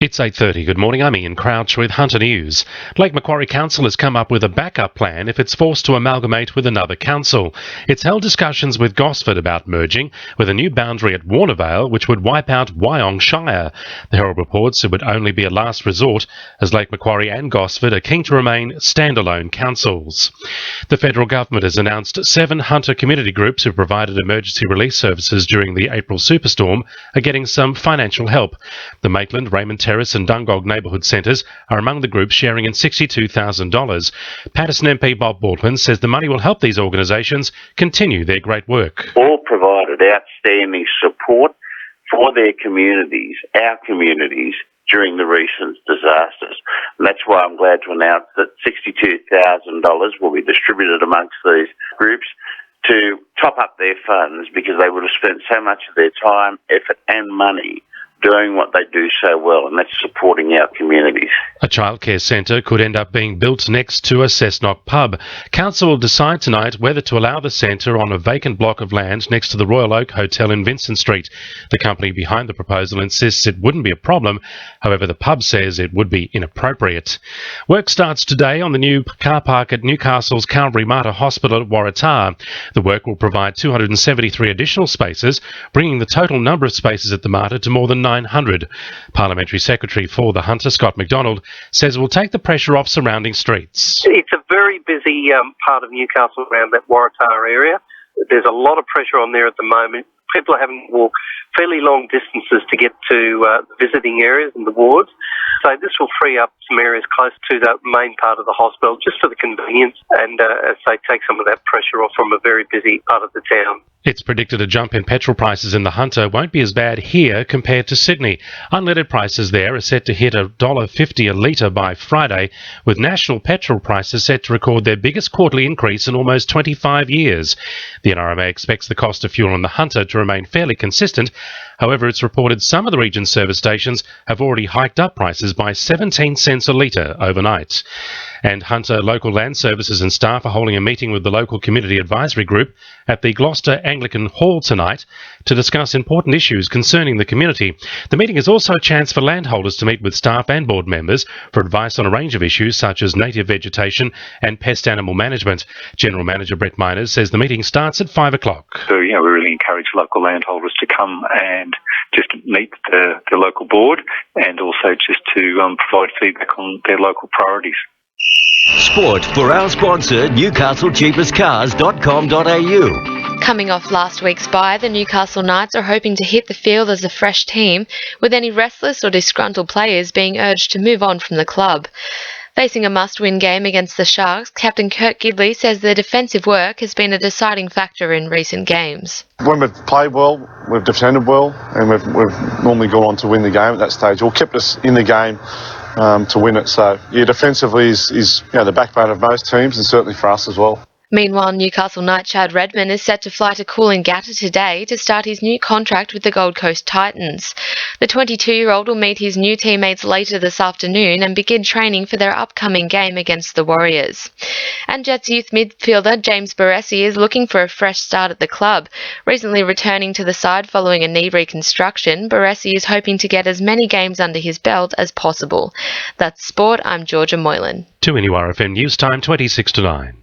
It's 8:30. Good morning. I'm Ian Crouch with Hunter News. Lake Macquarie Council has come up with a backup plan if it's forced to amalgamate with another council. It's held discussions with Gosford about merging with a new boundary at Warnervale, which would wipe out Wyong Shire. The Herald reports it would only be a last resort, as Lake Macquarie and Gosford are keen to remain standalone councils. The federal government has announced 7 Hunter community groups who provided emergency relief services during the April superstorm are getting some financial help. The Maitland, Raymond Terrace and Dungog neighbourhood centres are among the groups sharing in $62,000. Patterson MP Bob Baldwin says the money will help these organisations continue their great work. All provided outstanding support for their communities, our communities, during the recent disasters. And that's why I'm glad to announce that $62,000 will be distributed amongst these groups to top up their funds, because they would have spent so much of their time, effort and money doing what they do so well, and that's supporting our communities. A childcare centre could end up being built next to a Cessnock pub. Council will decide tonight whether to allow the centre on a vacant block of land next to the Royal Oak Hotel in Vincent Street. The company behind the proposal insists it wouldn't be a problem. However, the pub says it would be inappropriate. Work starts today on the new car park at Newcastle's Calvary Mater Hospital at Waratah. The work will provide 273 additional spaces, bringing the total number of spaces at the Mater to more than 900. Parliamentary Secretary for the Hunter, Scott McDonald, says it will take the pressure off surrounding streets. It's a very busy part of Newcastle around that Waratah area. There's a lot of pressure on there at the moment. People are having to walk fairly long distances to get to the visiting areas and the wards. So this will free up some areas close to the main part of the hospital, just for the convenience, and as they take some of that pressure off from a very busy part of the town. It's predicted a jump in petrol prices in the Hunter won't be as bad here compared to Sydney. Unleaded prices there are set to hit $1.50 a litre by Friday, with national petrol prices set to record their biggest quarterly increase in almost 25 years. The NRMA expects the cost of fuel on the Hunter to remain fairly consistent. However, it's reported some of the region's service stations have already hiked up prices by 17 cents a litre overnight. And Hunter Local Land Services and staff are holding a meeting with the local community advisory group at the Gloucester Anglican Hall tonight to discuss important issues concerning the community. The meeting is also a chance for landholders to meet with staff and board members for advice on a range of issues such as native vegetation and pest animal management. General Manager Brett Miners says the meeting starts at 5 o'clock. So, we really encourage local landholders to come and just meet the local board, and also just to provide feedback on their local priorities. Sport for our sponsor, newcastlecheapestcars.com.au. Coming off last week's bye, the Newcastle Knights are hoping to hit the field as a fresh team, with any restless or disgruntled players being urged to move on from the club. Facing a must-win game against the Sharks, Captain Kurt Gidley says their defensive work has been a deciding factor in recent games. When we've played well, we've defended well, and we've normally gone on to win the game at that stage, or kept us in the game to win it. So, defensively is the backbone of most teams, and certainly for us as well. Meanwhile, Newcastle Knight Chad Redman is set to fly to Coolangatta today to start his new contract with the Gold Coast Titans. The 22-year-old will meet his new teammates later this afternoon and begin training for their upcoming game against the Warriors. And Jets youth midfielder James Baresi is looking for a fresh start at the club. Recently returning to the side following a knee reconstruction, Baresi is hoping to get as many games under his belt as possible. That's Sport. I'm Georgia Moylan. To NURFM News Time 26 to 9.